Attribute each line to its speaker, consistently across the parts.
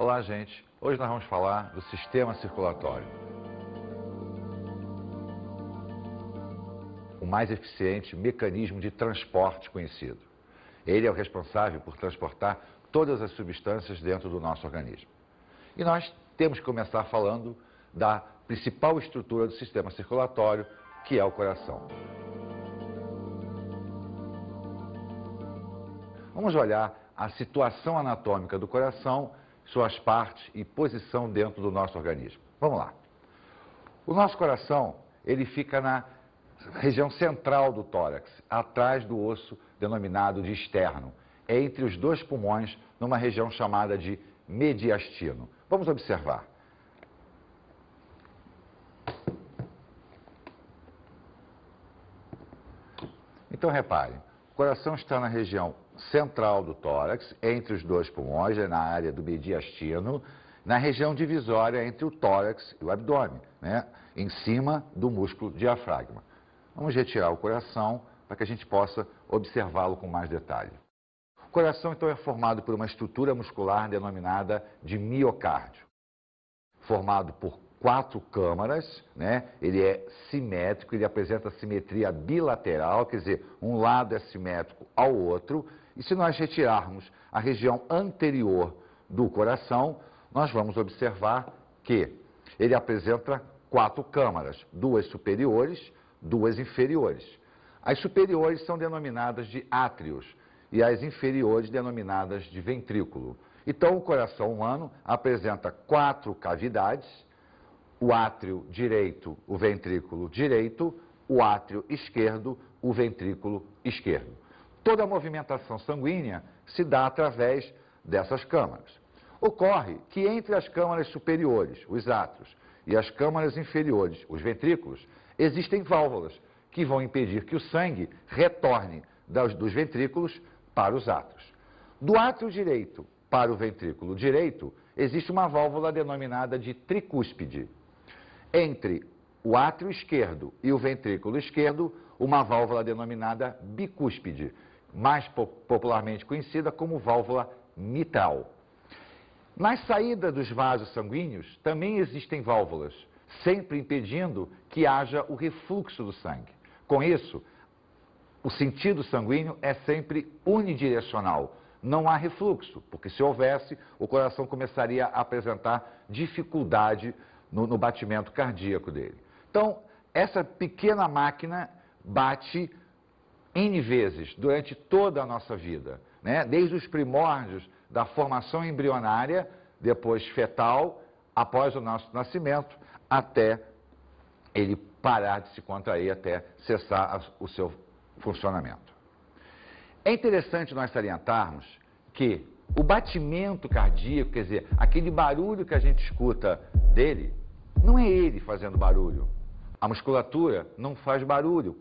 Speaker 1: Olá, gente. Hoje nós vamos falar do sistema circulatório. O mais eficiente mecanismo de transporte conhecido. Ele é o responsável por transportar todas as substâncias dentro do nosso organismo. E nós temos que começar falando da principal estrutura do sistema circulatório, que é o coração. Vamos olhar a situação anatômica do coração, suas partes e posição dentro do nosso organismo. Vamos lá. O nosso coração, ele fica na região central do tórax, atrás do osso denominado de externo, entre os dois pulmões, numa região chamada de mediastino. Vamos observar. Então, reparem, o coração está na região central do tórax, entre os dois pulmões, na área do mediastino, na região divisória entre o tórax e o abdômen, né? Em cima do músculo diafragma. Vamos retirar o coração para que a gente possa observá-lo com mais detalhe. O coração, então, é formado por uma estrutura muscular denominada de miocárdio, formado por 4 câmaras, né? Ele é simétrico, ele apresenta simetria bilateral, quer dizer, um lado é simétrico ao outro, e se nós retirarmos a região anterior do coração, nós vamos observar que ele apresenta 4 câmaras, 2 superiores, 2 inferiores. As superiores são denominadas de átrios e as inferiores denominadas de ventrículo. Então, o coração humano apresenta 4 cavidades, o átrio direito, o ventrículo direito, o átrio esquerdo, o ventrículo esquerdo. Toda a movimentação sanguínea se dá através dessas câmaras. Ocorre que entre as câmaras superiores, os átrios, e as câmaras inferiores, os ventrículos, existem válvulas que vão impedir que o sangue retorne dos ventrículos para os átrios. Do átrio direito para o ventrículo direito, existe uma válvula denominada de tricúspide. Entre o átrio esquerdo e o ventrículo esquerdo, uma válvula denominada bicúspide, mais popularmente conhecida como válvula mitral. Na saída dos vasos sanguíneos também existem válvulas, sempre impedindo que haja o refluxo do sangue. Com isso, o sentido sanguíneo é sempre unidirecional. Não há refluxo, porque se houvesse, o coração começaria a apresentar dificuldade no batimento cardíaco dele. Então, essa pequena máquina bate N vezes durante toda a nossa vida, né? Desde os primórdios da formação embrionária, depois fetal, após o nosso nascimento, até ele parar de se contrair, até cessar o seu funcionamento. É interessante nós salientarmos que o batimento cardíaco, quer dizer, aquele barulho que a gente escuta dele, não é ele fazendo barulho. A musculatura não faz barulho.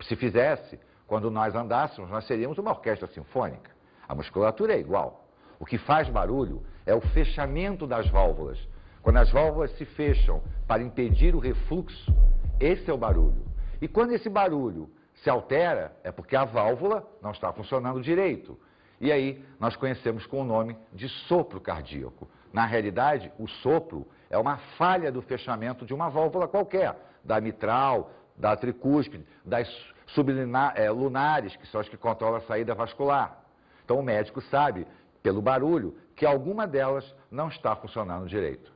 Speaker 1: Se fizesse, quando nós andássemos, nós seríamos uma orquestra sinfônica. A musculatura é igual. O que faz barulho é o fechamento das válvulas. Quando as válvulas se fecham para impedir o refluxo, esse é o barulho. E quando esse barulho se altera, é porque a válvula não está funcionando direito. E aí nós conhecemos com o nome de sopro cardíaco. Na realidade, o sopro é uma falha do fechamento de uma válvula qualquer, da mitral, da tricúspide, das sublunares, que são as que controlam a saída vascular. Então o médico sabe, pelo barulho, que alguma delas não está funcionando direito.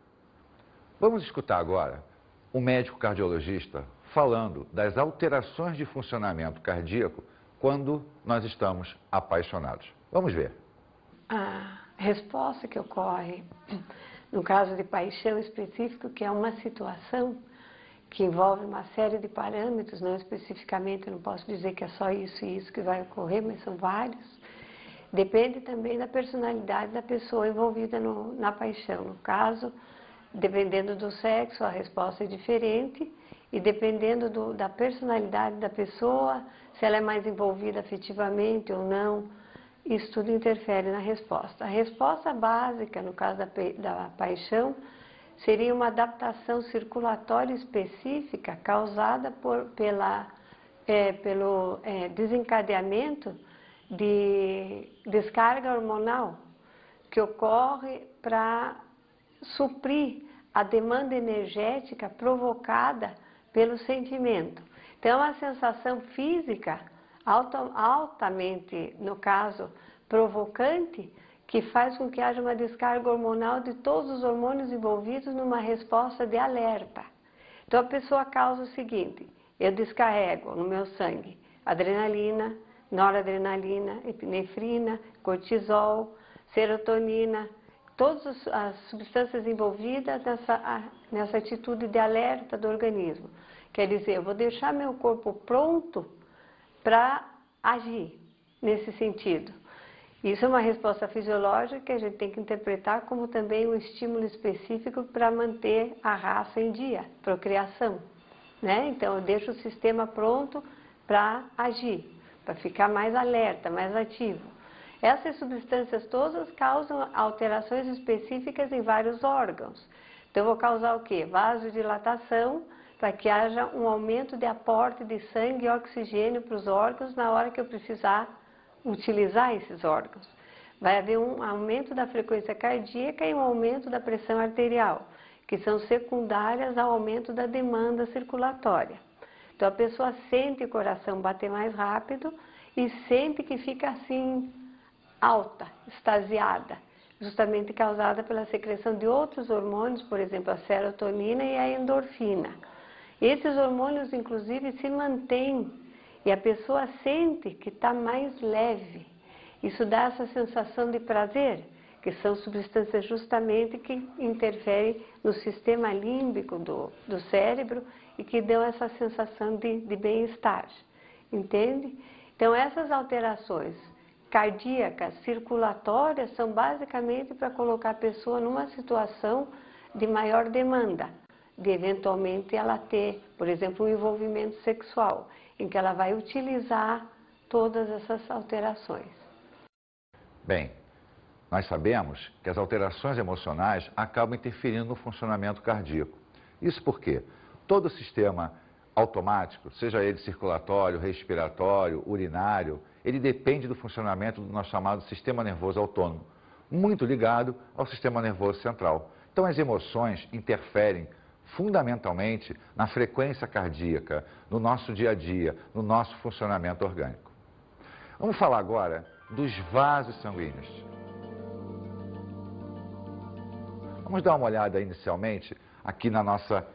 Speaker 1: Vamos escutar agora o médico cardiologista falando das alterações de funcionamento cardíaco quando nós estamos apaixonados. Vamos ver.
Speaker 2: A resposta que ocorre no caso de paixão específico, que é uma situação que envolve uma série de parâmetros, não especificamente, eu não posso dizer que é só isso e isso que vai ocorrer, mas são vários. Depende também da personalidade da pessoa envolvida na paixão. No caso, dependendo do sexo, a resposta é diferente, e dependendo da personalidade da pessoa, se ela é mais envolvida afetivamente ou não, isso tudo interfere na resposta. A resposta básica, no caso da paixão, seria uma adaptação circulatória específica causada pelo desencadeamento de descarga hormonal que ocorre para suprir a demanda energética provocada pelo sentimento. Então, é uma sensação física altamente, no caso, provocante, que faz com que haja uma descarga hormonal de todos os hormônios envolvidos numa resposta de alerta. Então, a pessoa causa o seguinte: eu descarrego no meu sangue adrenalina, noradrenalina, epinefrina, cortisol, serotonina, todas as substâncias envolvidas nessa atitude de alerta do organismo. Quer dizer, eu vou deixar meu corpo pronto para agir nesse sentido. Isso é uma resposta fisiológica que a gente tem que interpretar como também um estímulo específico para manter a raça em dia, procriação, né? Então, eu deixo o sistema pronto para agir, para ficar mais alerta, mais ativo. Essas substâncias todas causam alterações específicas em vários órgãos. Então, eu vou causar o quê? Vasodilatação, para que haja um aumento de aporte de sangue e oxigênio para os órgãos na hora que eu precisar utilizar esses órgãos. Vai haver um aumento da frequência cardíaca e um aumento da pressão arterial, que são secundárias ao aumento da demanda circulatória. Então, a pessoa sente o coração bater mais rápido e sente que fica assim, alta, extasiada, justamente causada pela secreção de outros hormônios, por exemplo, a serotonina e a endorfina. Esses hormônios, inclusive, se mantêm e a pessoa sente que está mais leve. Isso dá essa sensação de prazer, que são substâncias justamente que interferem no sistema límbico do cérebro e que dão essa sensação de bem-estar, entende? Então, essas alterações cardíacas, circulatórias, são basicamente para colocar a pessoa numa situação de maior demanda, de eventualmente ela ter, por exemplo, um envolvimento sexual, em que ela vai utilizar todas essas alterações.
Speaker 1: Bem, nós sabemos que as alterações emocionais acabam interferindo no funcionamento cardíaco. Isso porque todo o sistema automático, seja ele circulatório, respiratório, urinário, ele depende do funcionamento do nosso chamado sistema nervoso autônomo, muito ligado ao sistema nervoso central. Então, as emoções interferem fundamentalmente na frequência cardíaca, no nosso dia a dia, no nosso funcionamento orgânico. Vamos falar agora dos vasos sanguíneos. Vamos dar uma olhada inicialmente aqui na nossa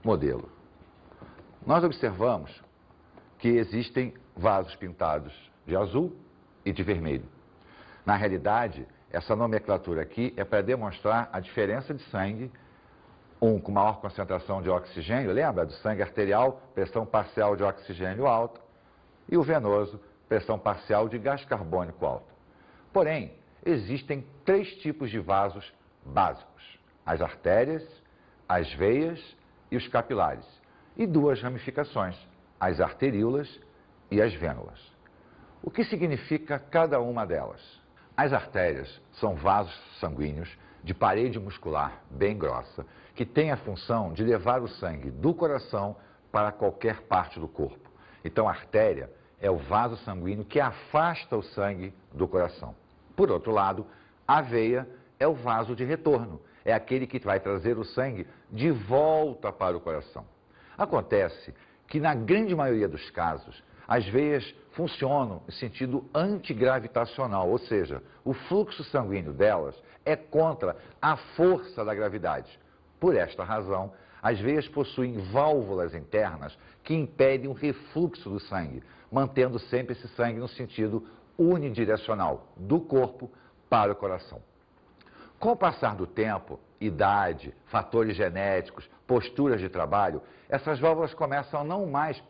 Speaker 1: modelo. Nós observamos que existem vasos pintados de azul e de vermelho. Na realidade, essa nomenclatura aqui é para demonstrar a diferença de sangue, um com maior concentração de oxigênio, lembra? Do sangue arterial, pressão parcial de oxigênio alta, e o venoso, pressão parcial de gás carbônico alta. Porém, existem 3 tipos de vasos básicos: as artérias, as veias e os capilares, e 2 ramificações, as arteríolas e as vênulas. O que significa cada uma delas? As artérias são vasos sanguíneos de parede muscular bem grossa, que tem a função de levar o sangue do coração para qualquer parte do corpo. Então, a artéria é o vaso sanguíneo que afasta o sangue do coração. Por outro lado, a veia é o vaso de retorno, é aquele que vai trazer o sangue de volta para o coração. Acontece que, na grande maioria dos casos, as veias funcionam em sentido antigravitacional, ou seja, o fluxo sanguíneo delas é contra a força da gravidade. Por esta razão, as veias possuem válvulas internas que impedem o refluxo do sangue, mantendo sempre esse sangue no sentido unidirecional, do corpo para o coração. Com o passar do tempo, idade, fatores genéticos, posturas de trabalho, essas válvulas começam a não mais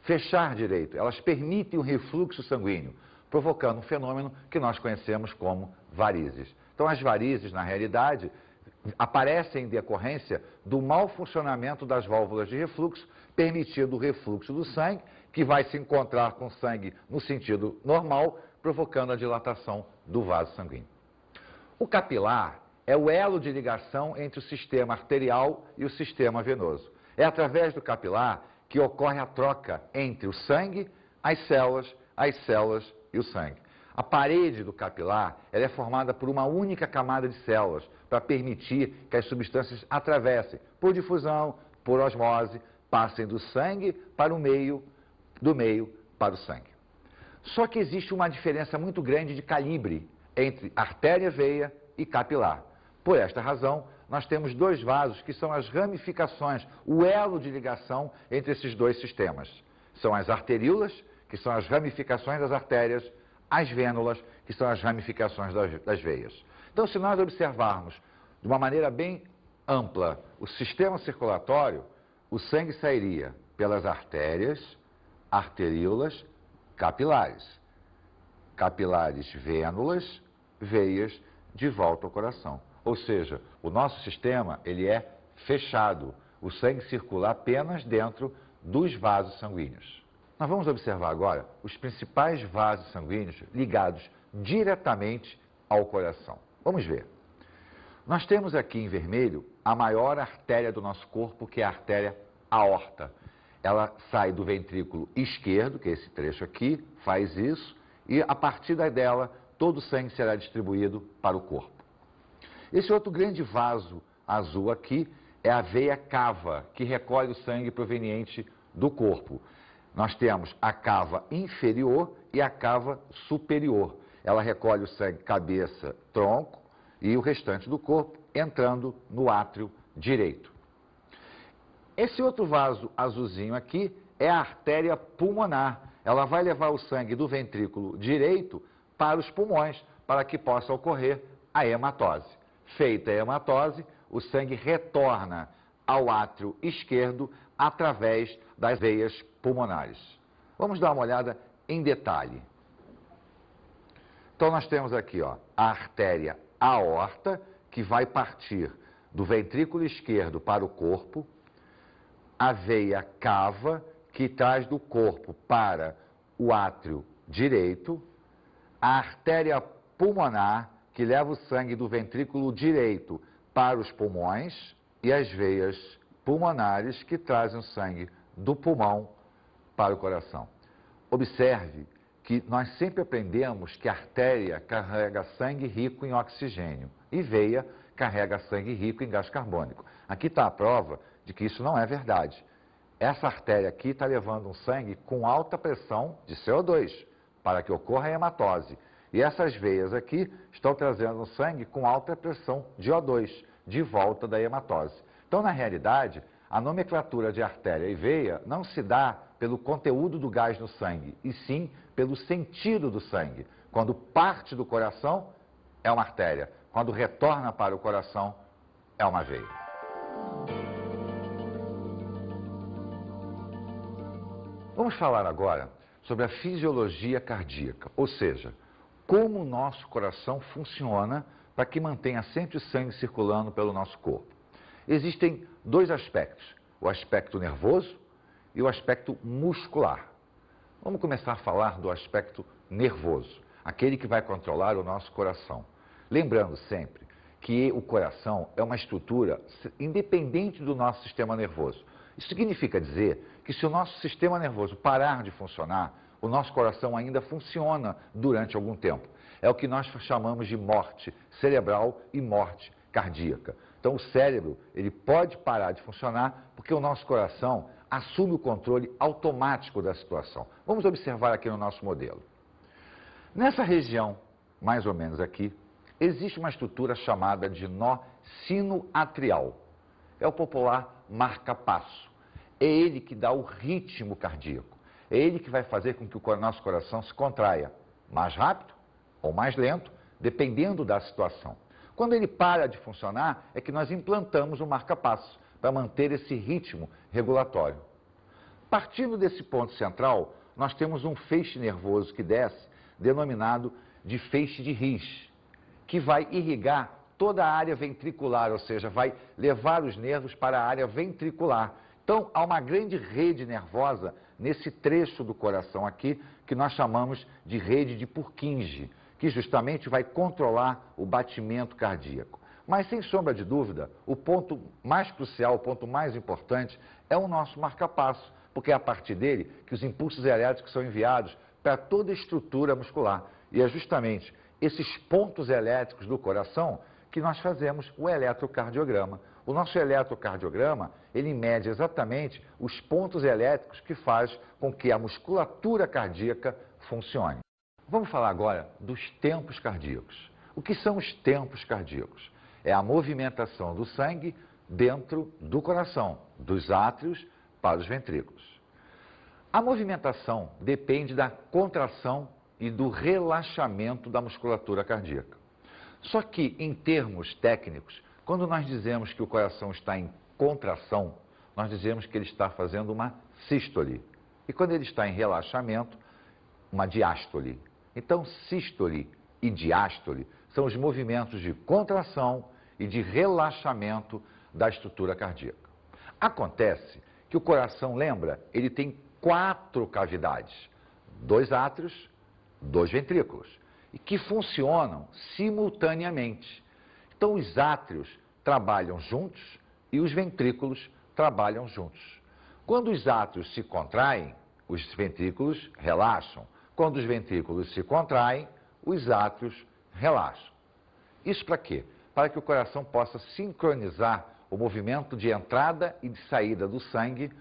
Speaker 1: fechar direito, elas permitem o refluxo sanguíneo, provocando um fenômeno que nós conhecemos como varizes. Então, as varizes, na realidade, aparecem em decorrência do mau funcionamento das válvulas de refluxo, permitindo o refluxo do sangue, que vai se encontrar com o sangue no sentido normal, provocando a dilatação do vaso sanguíneo. O capilar é o elo de ligação entre o sistema arterial e o sistema venoso. É através do capilar que ocorre a troca entre o sangue, as células e o sangue. A parede do capilar ela é formada por uma única camada de células para permitir que as substâncias atravessem por difusão, por osmose, passem do sangue para o meio, do meio para o sangue. Só que existe uma diferença muito grande de calibre entre artéria, veia e capilar. Por esta razão, nós temos dois vasos que são as ramificações, o elo de ligação entre esses dois sistemas. São as arteríolas, que são as ramificações das artérias, as vênulas, que são as ramificações das veias. Então, se nós observarmos de uma maneira bem ampla o sistema circulatório, o sangue sairia pelas artérias, arteríolas, capilares. Capilares, vênulas, veias, de volta ao coração. Ou seja, o nosso sistema ele é fechado. O sangue circula apenas dentro dos vasos sanguíneos. Nós vamos observar agora os principais vasos sanguíneos ligados diretamente ao coração. Vamos ver. Nós temos aqui em vermelho a maior artéria do nosso corpo, que é a artéria aorta. Ela sai do ventrículo esquerdo, que é esse trecho aqui, faz isso, e a partir dela todo o sangue será distribuído para o corpo. Esse outro grande vaso azul aqui é a veia cava, que recolhe o sangue proveniente do corpo. Nós temos a cava inferior e a cava superior. Ela recolhe o sangue cabeça, tronco e o restante do corpo entrando no átrio direito. Esse outro vaso azulzinho aqui é a artéria pulmonar. Ela vai levar o sangue do ventrículo direito para os pulmões, para que possa ocorrer a hematose. Feita a hematose, o sangue retorna ao átrio esquerdo através das veias pulmonares. Vamos dar uma olhada em detalhe. Então nós temos aqui a artéria aorta, que vai partir do ventrículo esquerdo para o corpo, a veia cava, que traz do corpo para o átrio direito, a artéria pulmonar, que leva o sangue do ventrículo direito para os pulmões, e as veias pulmonares, que trazem o sangue do pulmão para o coração. Observe que nós sempre aprendemos que a artéria carrega sangue rico em oxigênio e veia carrega sangue rico em gás carbônico. Aqui está a prova de que isso não é verdade. Essa artéria aqui está levando um sangue com alta pressão de CO2 para que ocorra a hematose. E essas veias aqui estão trazendo um sangue com alta pressão de O2 de volta da hematose. Então, na realidade, a nomenclatura de artéria e veia não se dá pelo conteúdo do gás no sangue, e sim pelo sentido do sangue. Quando parte do coração, é uma artéria. Quando retorna para o coração, é uma veia. Vamos falar agora sobre a fisiologia cardíaca, ou seja, como o nosso coração funciona para que mantenha sempre o sangue circulando pelo nosso corpo. Existem dois aspectos, o aspecto nervoso e o aspecto muscular. Vamos começar a falar do aspecto nervoso, aquele que vai controlar o nosso coração. Lembrando sempre que o coração é uma estrutura independente do nosso sistema nervoso. Isso significa dizer que se o nosso sistema nervoso parar de funcionar, o nosso coração ainda funciona durante algum tempo. É o que nós chamamos de morte cerebral e morte cardíaca. Então o cérebro, ele pode parar de funcionar porque o nosso coração assume o controle automático da situação. Vamos observar aqui no nosso modelo. Nessa região, mais ou menos aqui, existe uma estrutura chamada de nó sinoatrial. É o popular marca-passo. É ele que dá o ritmo cardíaco. É ele que vai fazer com que o nosso coração se contraia mais rápido ou mais lento, dependendo da situação. Quando ele para de funcionar, é que nós implantamos o marca-passo para manter esse ritmo regulatório. Partindo desse ponto central, nós temos um feixe nervoso que desce, denominado de feixe de His, que vai irrigar toda a área ventricular, ou seja, vai levar os nervos para a área ventricular. Então, há uma grande rede nervosa nesse trecho do coração aqui, que nós chamamos de rede de Purkinje, que justamente vai controlar o batimento cardíaco. Mas, sem sombra de dúvida, o ponto mais crucial, o ponto mais importante, é o nosso marca-passo, porque é a partir dele que os impulsos elétricos são enviados para toda a estrutura muscular. E é justamente esses pontos elétricos do coração que nós fazemos o eletrocardiograma. O nosso eletrocardiograma, ele mede exatamente os pontos elétricos que faz com que a musculatura cardíaca funcione. Vamos falar agora dos tempos cardíacos. O que são os tempos cardíacos? É a movimentação do sangue dentro do coração, dos átrios para os ventrículos. A movimentação depende da contração e do relaxamento da musculatura cardíaca. Só que, em termos técnicos, quando nós dizemos que o coração está em contração, nós dizemos que ele está fazendo uma sístole. E quando ele está em relaxamento, uma diástole. Então, sístole e diástole são os movimentos de contração e de relaxamento da estrutura cardíaca. Acontece que o coração, lembra, ele tem 4 cavidades, 2 átrios, 2 ventrículos, e que funcionam simultaneamente. Então, os átrios trabalham juntos e os ventrículos trabalham juntos. Quando os átrios se contraem, os ventrículos relaxam. Quando os ventrículos se contraem, os átrios relaxam. Isso para quê? Para que o coração possa sincronizar o movimento de entrada e de saída do sangue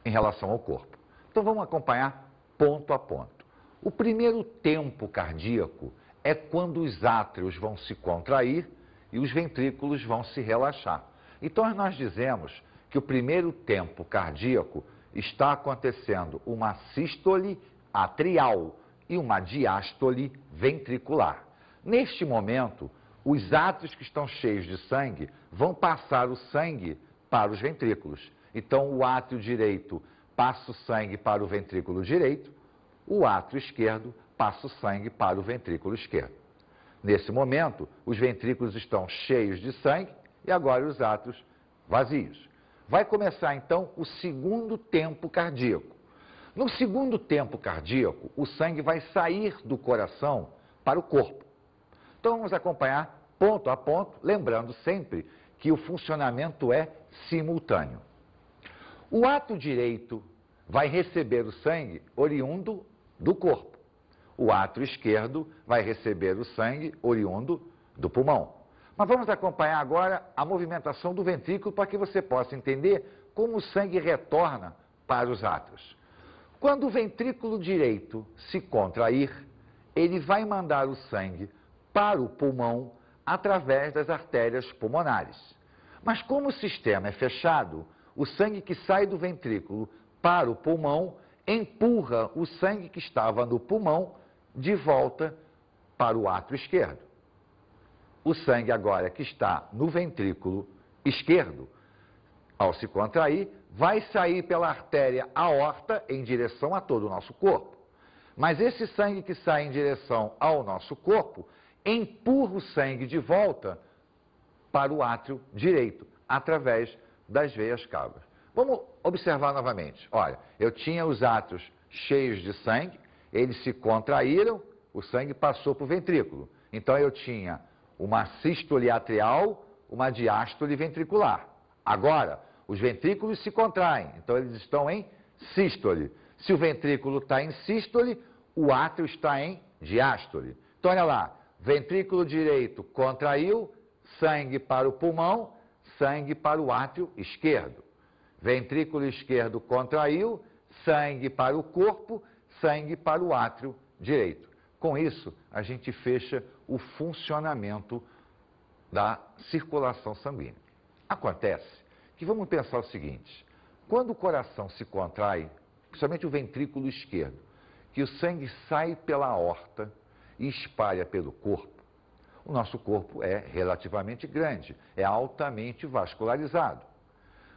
Speaker 1: em relação ao corpo. Então vamos acompanhar ponto a ponto. O primeiro tempo cardíaco é quando os átrios vão se contrair e os ventrículos vão se relaxar. Então nós dizemos que o primeiro tempo cardíaco está acontecendo uma sístole atrial e uma diástole ventricular. Neste momento, os átrios que estão cheios de sangue vão passar o sangue para os ventrículos. Então, o átrio direito passa o sangue para o ventrículo direito, o átrio esquerdo passa o sangue para o ventrículo esquerdo. Nesse momento, os ventrículos estão cheios de sangue e agora os átrios vazios. Vai começar, então, o segundo tempo cardíaco. No segundo tempo cardíaco, o sangue vai sair do coração para o corpo. Então, vamos acompanhar ponto a ponto, lembrando sempre que o funcionamento é simultâneo. O átrio direito vai receber o sangue oriundo do corpo. O átrio esquerdo vai receber o sangue oriundo do pulmão. Mas vamos acompanhar agora a movimentação do ventrículo para que você possa entender como o sangue retorna para os átrios. Quando o ventrículo direito se contrair, ele vai mandar o sangue para o pulmão através das artérias pulmonares. Mas como o sistema é fechado, o sangue que sai do ventrículo para o pulmão empurra o sangue que estava no pulmão de volta para o átrio esquerdo. O sangue agora que está no ventrículo esquerdo, ao se contrair, vai sair pela artéria aorta em direção a todo o nosso corpo. Mas esse sangue que sai em direção ao nosso corpo empurra o sangue de volta para o átrio direito, através das veias cavas. Vamos observar novamente. Olha, eu tinha os átrios cheios de sangue, eles se contraíram, o sangue passou para o ventrículo. Então eu tinha uma sístole atrial, uma diástole ventricular. Agora, os ventrículos se contraem, então eles estão em sístole. Se o ventrículo está em sístole, o átrio está em diástole. Então olha lá, ventrículo direito contraiu, sangue para o pulmão, sangue para o átrio esquerdo. Ventrículo esquerdo contraiu, sangue para o corpo, sangue para o átrio direito. Com isso, a gente fecha o funcionamento da circulação sanguínea. Acontece que vamos pensar o seguinte, quando o coração se contrai, principalmente o ventrículo esquerdo, que o sangue sai pela aorta e espalha pelo corpo, o nosso corpo é relativamente grande, é altamente vascularizado.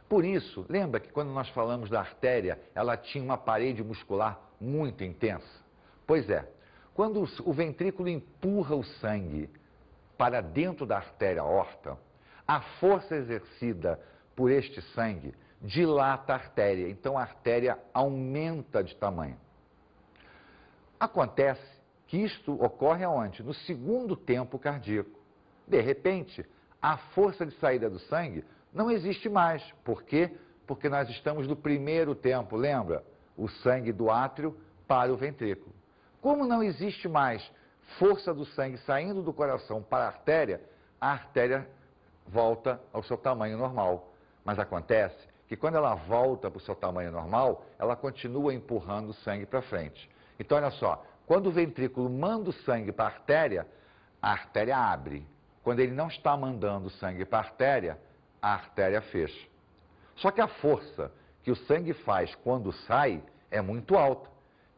Speaker 1: Por isso, lembra que quando nós falamos da artéria, ela tinha uma parede muscular muito intensa? Pois é, quando o ventrículo empurra o sangue para dentro da artéria aorta, a força exercida por este sangue dilata a artéria, então a artéria aumenta de tamanho. Acontece que isto ocorre aonde? No segundo tempo cardíaco. De repente, a força de saída do sangue não existe mais. Por quê? Porque nós estamos no primeiro tempo, lembra? O sangue do átrio para o ventrículo. Como não existe mais força do sangue saindo do coração para a artéria volta ao seu tamanho normal. Mas acontece que quando ela volta para o seu tamanho normal, ela continua empurrando o sangue para frente. Então, olha só, quando o ventrículo manda o sangue para a artéria abre. Quando ele não está mandando sangue para a artéria fecha. Só que a força que o sangue faz quando sai é muito alta,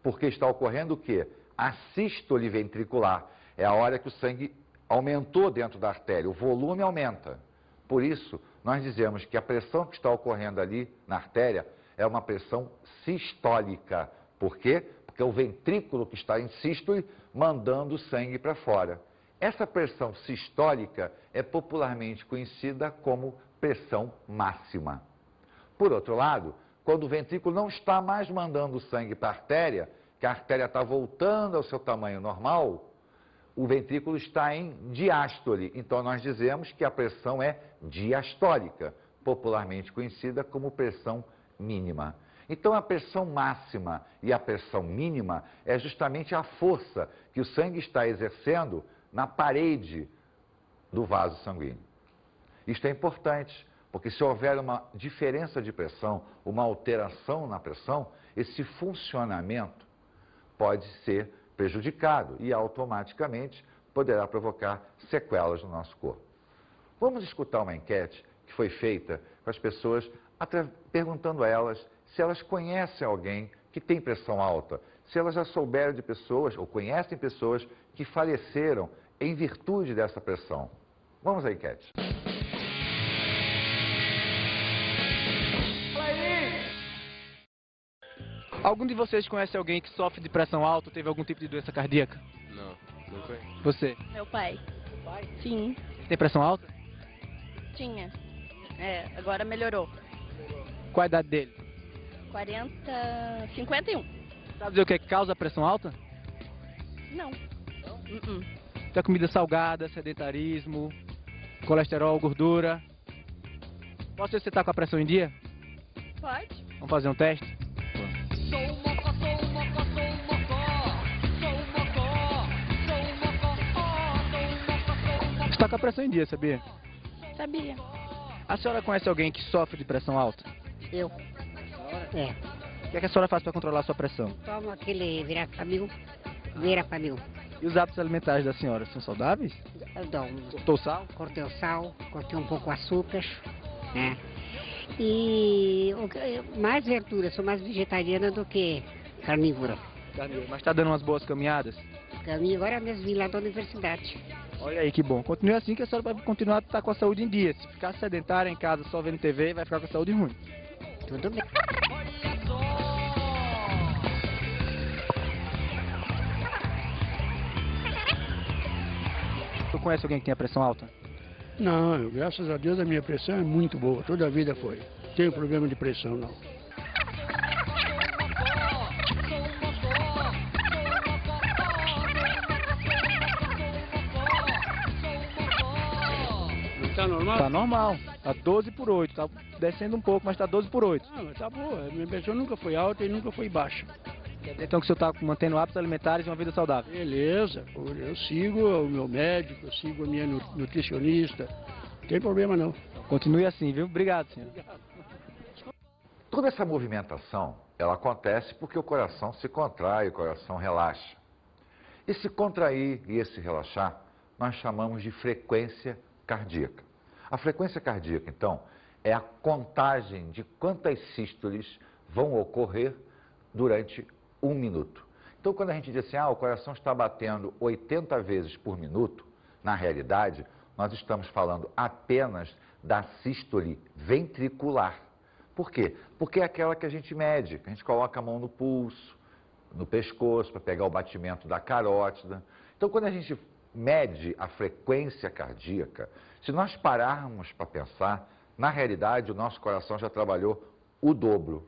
Speaker 1: porque está ocorrendo o quê? A sístole ventricular. É a hora que o sangue aumentou dentro da artéria, o volume aumenta. Por isso, nós dizemos que a pressão que está ocorrendo ali na artéria é uma pressão sistólica. Por quê? Porque é o ventrículo que está em sístole mandando o sangue para fora. Essa pressão sistólica é popularmente conhecida como pressão máxima. Por outro lado, quando o ventrículo não está mais mandando o sangue para a artéria, que a artéria está voltando ao seu tamanho normal, o ventrículo está em diástole. Então, nós dizemos que a pressão é diastólica, popularmente conhecida como pressão mínima. Então, a pressão máxima e a pressão mínima é justamente a força que o sangue está exercendo na parede do vaso sanguíneo. Isto é importante, porque se houver uma diferença de pressão, uma alteração na pressão, esse funcionamento pode ser prejudicado e automaticamente poderá provocar sequelas no nosso corpo. Vamos escutar uma enquete que foi feita com as pessoas, perguntando a elas se elas conhecem alguém que tem pressão alta, se elas já souberam de pessoas ou conhecem pessoas que faleceram em virtude dessa pressão. Vamos à enquete.
Speaker 3: Algum de vocês conhece alguém que sofre de pressão alta ou teve algum tipo de doença cardíaca?
Speaker 4: Não, não conheço.
Speaker 3: Você?
Speaker 5: Meu pai.
Speaker 6: Pai?
Speaker 5: Sim,
Speaker 3: Tem pressão alta?
Speaker 5: tinha. Agora melhorou.
Speaker 3: Qual a idade dele?
Speaker 5: 51.
Speaker 3: Sabe dizer o que é que causa a pressão alta?
Speaker 5: Não.
Speaker 3: Da comida salgada, sedentarismo, colesterol, gordura. Posso ver se você está com a pressão em dia?
Speaker 5: Pode.
Speaker 3: Vamos fazer um teste?
Speaker 6: Sou o mocó, sou o mocó, sou o mocó. Sou o mocó, sou o mocó, sou o mocó, sou o mocó.
Speaker 3: Você está com a pressão em dia, sabia?
Speaker 5: Sabia.
Speaker 3: A senhora conhece alguém que sofre de pressão alta?
Speaker 7: Eu. É.
Speaker 3: O que é que a senhora faz para controlar a sua pressão?
Speaker 7: Tomo aquele Verapamil.
Speaker 3: E os hábitos alimentares da senhora são saudáveis?
Speaker 7: Eu dou
Speaker 3: Cortou sal?
Speaker 7: cortei o sal, cortei um pouco o açúcar, né? E mais verduras, sou mais vegetariana do que carnívora.
Speaker 3: Mas está dando umas boas caminhadas?
Speaker 7: Caminho agora mesmo vim lá da universidade.
Speaker 3: Olha aí que bom. Continue assim que a senhora vai continuar a estar com a saúde em dia. Se ficar sedentária em casa só vendo TV, vai ficar com a saúde ruim.
Speaker 7: Tudo bem.
Speaker 6: Olha só.
Speaker 3: Tu conhece alguém que tem a pressão alta?
Speaker 8: Não, graças a Deus a minha pressão é muito boa, toda a vida foi. Não tenho problema de pressão, não. Tá normal?
Speaker 3: Tá normal. Tá 12 por 8. Tá descendo um pouco, mas tá 12 por 8.
Speaker 8: Ah, mas tá boa, a minha pressão nunca foi alta e nunca foi baixa.
Speaker 3: Então que o senhor tá mantendo hábitos alimentares e uma vida saudável.
Speaker 8: Beleza, eu sigo o meu médico, eu sigo a minha nutricionista, não tem problema não.
Speaker 3: Continue assim, viu? Obrigado, senhor.
Speaker 1: Toda essa movimentação, ela acontece porque o coração se contrai, o coração relaxa. Esse contrair e esse relaxar, nós chamamos de frequência cardíaca. A frequência cardíaca, então, é a contagem de quantas sístoles vão ocorrer durante um minuto. Então, quando a gente diz assim, o coração está batendo 80 vezes por minuto, na realidade, nós estamos falando apenas da sístole ventricular. Por quê? Porque é aquela que a gente mede, que a gente coloca a mão no pulso, no pescoço, para pegar o batimento da carótida. Então, quando a gente mede a frequência cardíaca, se nós pararmos para pensar, na realidade, o nosso coração já trabalhou o dobro.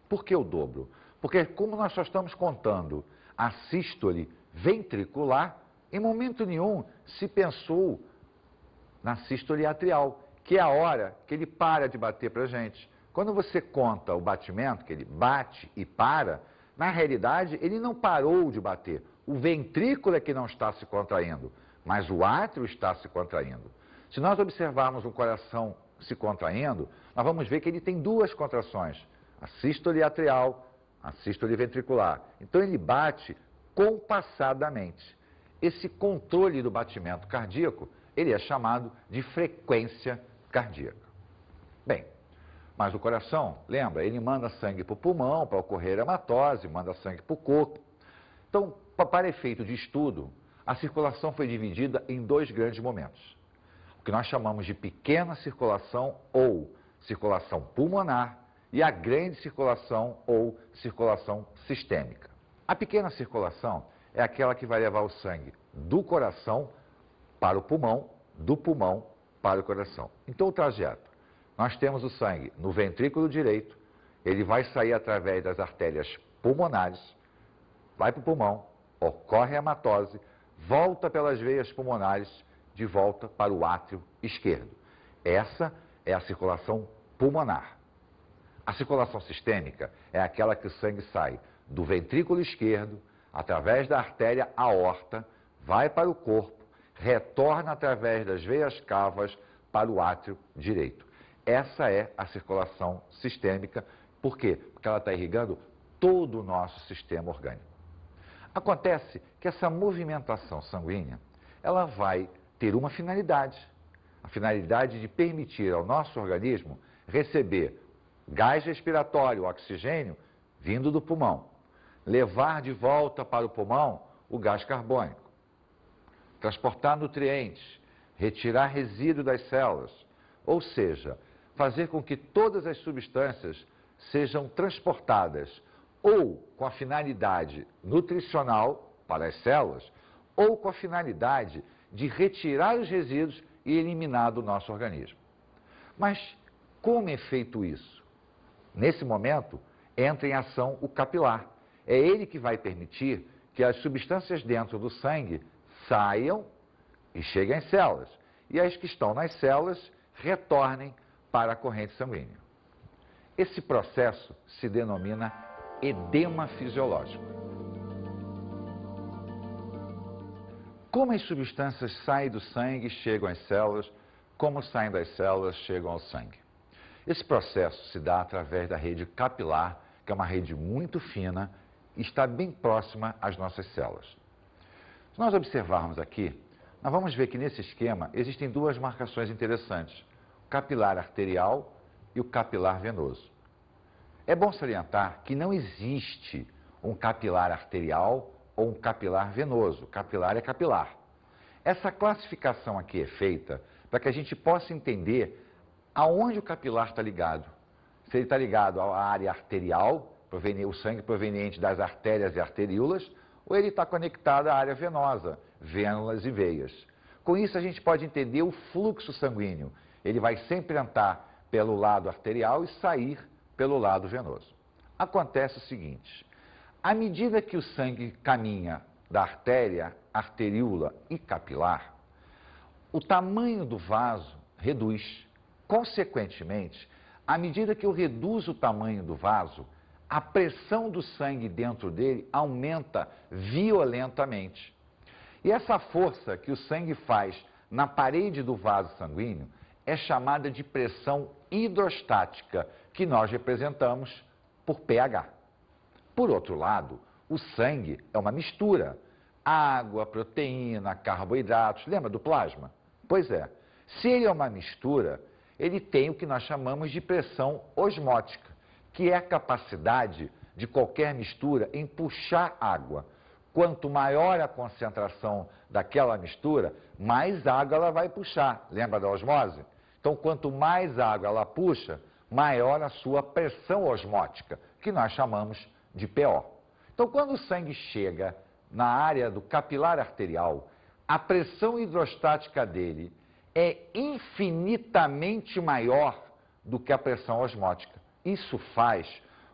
Speaker 1: Por que o dobro? Porque como nós só estamos contando a sístole ventricular, em momento nenhum se pensou na sístole atrial, que é a hora que ele para de bater para a gente. Quando você conta o batimento, que ele bate e para, na realidade ele não parou de bater. O ventrículo é que não está se contraindo, mas o átrio está se contraindo. Se nós observarmos o coração se contraindo, nós vamos ver que ele tem duas contrações, a sístole atrial, a sístole ventricular. Então ele bate compassadamente. Esse controle do batimento cardíaco, ele é chamado de frequência cardíaca. Bem, mas o coração, lembra, ele manda sangue para o pulmão para ocorrer hematose, manda sangue para o corpo. Então, para efeito de estudo, a circulação foi dividida em dois grandes momentos. O que nós chamamos de pequena circulação ou circulação pulmonar e a grande circulação ou circulação sistêmica. A pequena circulação é aquela que vai levar o sangue do coração para o pulmão, do pulmão para o coração. Então, o trajeto. Nós temos o sangue no ventrículo direito, ele vai sair através das artérias pulmonares, vai para o pulmão, ocorre a hematose, volta pelas veias pulmonares, de volta para o átrio esquerdo. Essa é a circulação pulmonar. A circulação sistêmica é aquela que o sangue sai do ventrículo esquerdo, através da artéria aorta, vai para o corpo, retorna através das veias cavas para o átrio direito. Essa é a circulação sistêmica. Por quê? Porque ela está irrigando todo o nosso sistema orgânico. Acontece que essa movimentação sanguínea, ela vai ter uma finalidade. A finalidade de permitir ao nosso organismo receber gás respiratório, oxigênio, vindo do pulmão. Levar de volta para o pulmão o gás carbônico. Transportar nutrientes, retirar resíduo das células. Ou seja, fazer com que todas as substâncias sejam transportadas ou com a finalidade nutricional para as células, ou com a finalidade de retirar os resíduos e eliminar do nosso organismo. Mas como é feito isso? Nesse momento, entra em ação o capilar. É ele que vai permitir que as substâncias dentro do sangue saiam e cheguem às células. E as que estão nas células retornem para a corrente sanguínea. Esse processo se denomina edema fisiológico. Como as substâncias saem do sangue e chegam às células, como saem das células chegam ao sangue. Esse processo se dá através da rede capilar, que é uma rede muito fina e está bem próxima às nossas células. Se nós observarmos aqui, nós vamos ver que nesse esquema existem duas marcações interessantes, o capilar arterial e o capilar venoso. É bom salientar que não existe um capilar arterial ou um capilar venoso. Capilar é capilar. Essa classificação aqui é feita para que a gente possa entender aonde o capilar está ligado. Se ele está ligado à área arterial, o sangue proveniente das artérias e arteríolas, ou ele está conectado à área venosa, vênulas e veias. Com isso a gente pode entender o fluxo sanguíneo. Ele vai sempre entrar pelo lado arterial e sair pelo lado venoso. Acontece o seguinte, à medida que o sangue caminha da artéria, arteríola e capilar, o tamanho do vaso reduz. Consequentemente, à medida que eu reduzo o tamanho do vaso, a pressão do sangue dentro dele aumenta violentamente. E essa força que o sangue faz na parede do vaso sanguíneo é chamada de pressão hidrostática, que nós representamos por pH. Por outro lado, o sangue é uma mistura. Água, proteína, carboidratos, lembra do plasma? Pois é, se ele é uma mistura, ele tem o que nós chamamos de pressão osmótica, que é a capacidade de qualquer mistura em puxar água. Quanto maior a concentração daquela mistura, mais água ela vai puxar. Lembra da osmose? Então, quanto mais água ela puxa, maior a sua pressão osmótica, que nós chamamos de PO. Então, quando o sangue chega na área do capilar arterial, a pressão hidrostática dele é infinitamente maior do que a pressão osmótica. Isso faz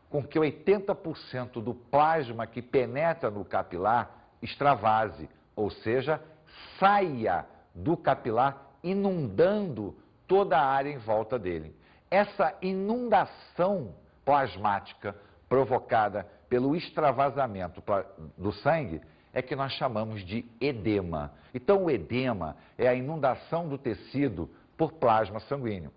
Speaker 1: com que 80% do plasma que penetra no capilar extravase, ou seja, saia do capilar inundando toda a área em volta dele. Essa inundação plasmática provocada pelo extravasamento do sangue é que nós chamamos de edema. Então, o edema é a inundação do tecido por plasma sanguíneo.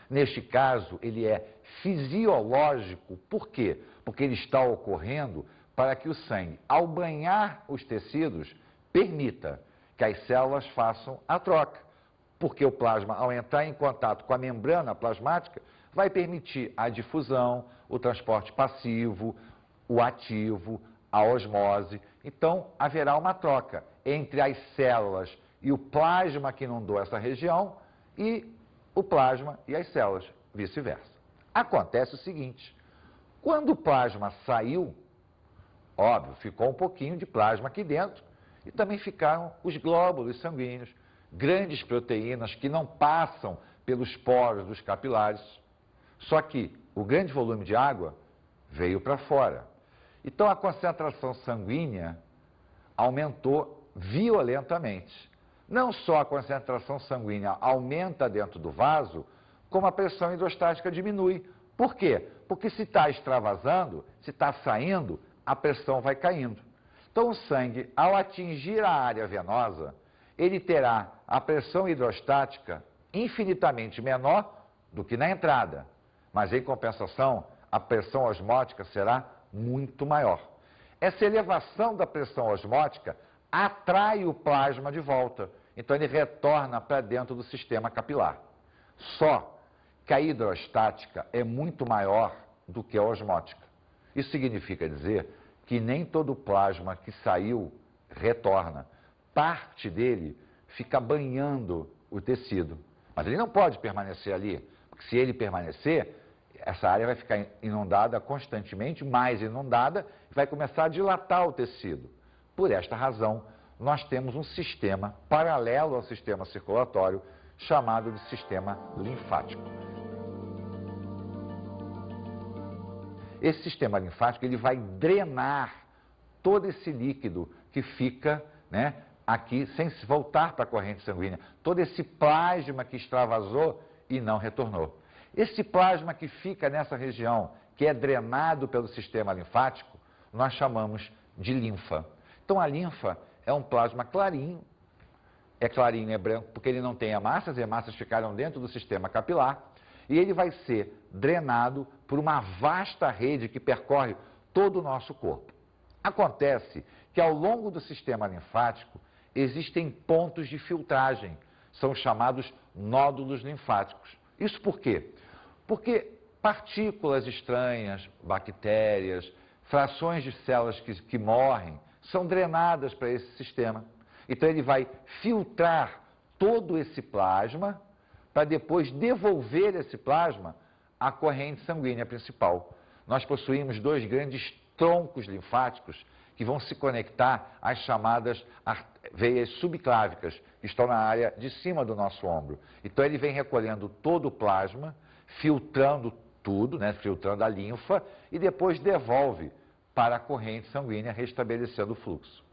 Speaker 1: Neste caso, ele é fisiológico. Por quê? Porque ele está ocorrendo para que o sangue, ao banhar os tecidos, permita que as células façam a troca. Porque o plasma, ao entrar em contato com a membrana plasmática, vai permitir a difusão, o transporte passivo, o ativo, a osmose. Então, haverá uma troca entre as células e o plasma que inundou essa região e o plasma e as células, vice-versa. Acontece o seguinte, quando o plasma saiu, óbvio, ficou um pouquinho de plasma aqui dentro e também ficaram os glóbulos sanguíneos, grandes proteínas que não passam pelos poros dos capilares. Só que o grande volume de água veio para fora. Então a concentração sanguínea aumentou violentamente. Não só a concentração sanguínea aumenta dentro do vaso, como a pressão hidrostática diminui. Por quê? Porque se está extravasando, se está saindo, a pressão vai caindo. Então o sangue, ao atingir a área venosa, ele terá a pressão hidrostática infinitamente menor do que na entrada. Mas, em compensação, a pressão osmótica será muito maior. Essa elevação da pressão osmótica atrai o plasma de volta. Então, ele retorna para dentro do sistema capilar. Só que a hidrostática é muito maior do que a osmótica. Isso significa dizer que nem todo o plasma que saiu retorna. Parte dele fica banhando o tecido. Mas ele não pode permanecer ali, porque se ele permanecer, essa área vai ficar inundada constantemente, mais inundada, e vai começar a dilatar o tecido. Por esta razão, nós temos um sistema paralelo ao sistema circulatório, chamado de sistema linfático. Esse sistema linfático ele vai drenar todo esse líquido que fica, aqui sem se voltar para a corrente sanguínea, todo esse plasma que extravasou e não retornou. Esse plasma que fica nessa região, que é drenado pelo sistema linfático, nós chamamos de linfa. Então a linfa é um plasma clarinho, é clarinho, é branco, porque ele não tem hemácias, as hemácias ficaram dentro do sistema capilar, e ele vai ser drenado por uma vasta rede que percorre todo o nosso corpo. Acontece que ao longo do sistema linfático existem pontos de filtragem, são chamados nódulos linfáticos. Isso por quê? Porque partículas estranhas, bactérias, frações de células que morrem, são drenadas para esse sistema. Então ele vai filtrar todo esse plasma para depois devolver esse plasma à corrente sanguínea principal. Nós possuímos dois grandes troncos linfáticos que vão se conectar às chamadas veias subclávicas, que estão na área de cima do nosso ombro. Então ele vem recolhendo todo o plasma, filtrando tudo, filtrando a linfa, e depois devolve para a corrente sanguínea, restabelecendo o fluxo.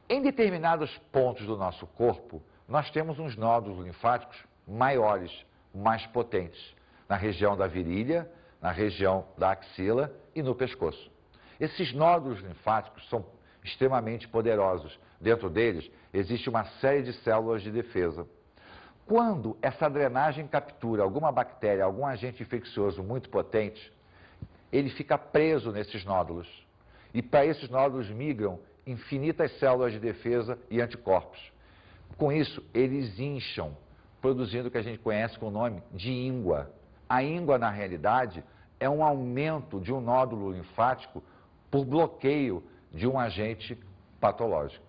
Speaker 1: Em determinados pontos do nosso corpo, nós temos uns nódulos linfáticos maiores, mais potentes, na região da virilha, na região da axila e no pescoço. Esses nódulos linfáticos são extremamente poderosos. Dentro deles existe uma série de células de defesa. Quando essa drenagem captura alguma bactéria, algum agente infeccioso muito potente, ele fica preso nesses nódulos. E para esses nódulos migram infinitas células de defesa e anticorpos. Com isso, eles incham, produzindo o que a gente conhece com o nome de íngua. A íngua, na realidade, é um aumento de um nódulo linfático por bloqueio de um agente patológico.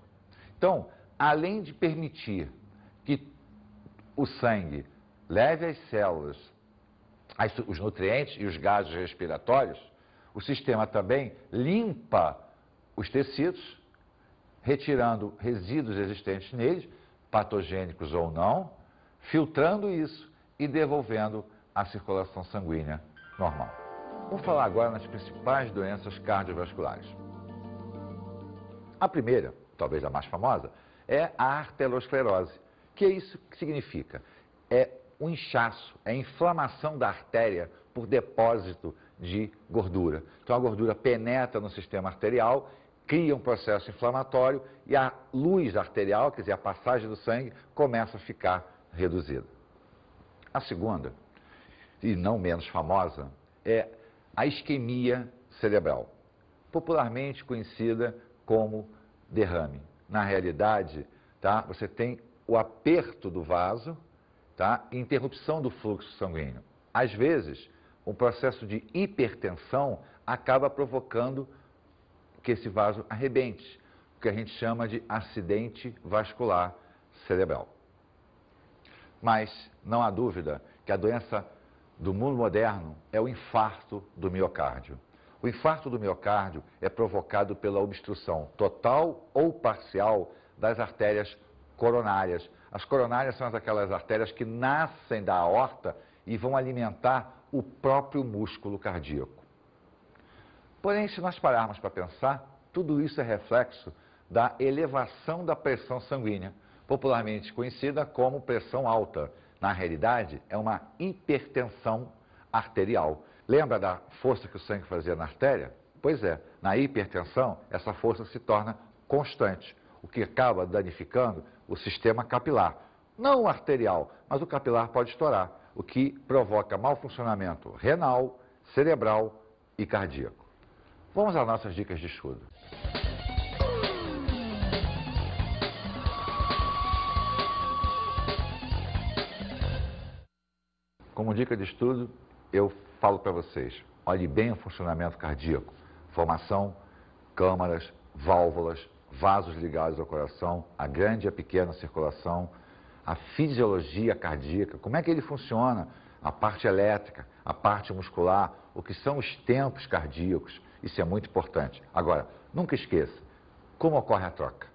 Speaker 1: Então, além de permitir que o sangue leve às células os nutrientes e os gases respiratórios, o sistema também limpa os tecidos, retirando resíduos existentes neles, patogênicos ou não, filtrando isso e devolvendo a circulação sanguínea normal. Vamos falar agora nas principais doenças cardiovasculares. A primeira, talvez a mais famosa, é a arteriosclerose. Que é isso que significa? É o inchaço, é a inflamação da artéria por depósito de gordura. Então a gordura penetra no sistema arterial cria um processo inflamatório e a luz arterial, quer dizer, a passagem do sangue, começa a ficar reduzida. A segunda, e não menos famosa, é a isquemia cerebral, popularmente conhecida como derrame. Na realidade, tá, você tem o aperto do vaso, tá, e interrupção do fluxo sanguíneo. Às vezes, um processo de hipertensão acaba provocando que esse vaso arrebente, o que a gente chama de acidente vascular cerebral. Mas não há dúvida que a doença do mundo moderno é o infarto do miocárdio. O infarto do miocárdio é provocado pela obstrução total ou parcial das artérias coronárias. As coronárias são aquelas artérias que nascem da aorta e vão alimentar o próprio músculo cardíaco. Porém, se nós pararmos para pensar, tudo isso é reflexo da elevação da pressão sanguínea, popularmente conhecida como pressão alta. Na realidade, é uma hipertensão arterial. Lembra da força que o sangue fazia na artéria? Pois é, na hipertensão, essa força se torna constante, o que acaba danificando o sistema capilar. Não o arterial, mas o capilar pode estourar, o que provoca mau funcionamento renal, cerebral e cardíaco. Vamos às nossas dicas de estudo. Como dica de estudo, eu falo para vocês, olhe bem o funcionamento cardíaco, formação, câmaras, válvulas, vasos ligados ao coração, a grande e a pequena circulação, a fisiologia cardíaca, como é que ele funciona, a parte elétrica, a parte muscular, o que são os tempos cardíacos, isso é muito importante. Agora, nunca esqueça, como ocorre a troca?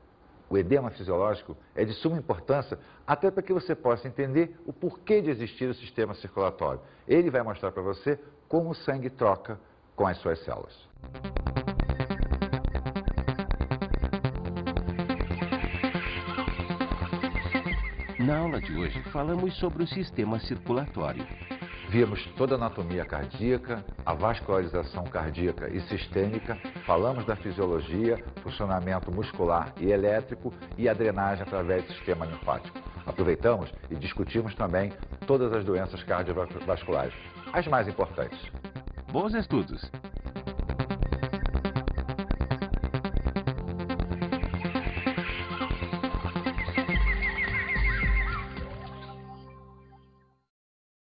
Speaker 1: O edema fisiológico é de suma importância até para que você possa entender o porquê de existir o sistema circulatório. Ele vai mostrar para você como o sangue troca com as suas células.
Speaker 9: Na aula de hoje, falamos sobre o sistema circulatório.
Speaker 1: Vimos toda a anatomia cardíaca, a vascularização cardíaca e sistêmica, falamos da fisiologia, funcionamento muscular e elétrico e a drenagem através do sistema linfático. Aproveitamos e discutimos também todas as doenças cardiovasculares, as mais importantes.
Speaker 9: Bons estudos!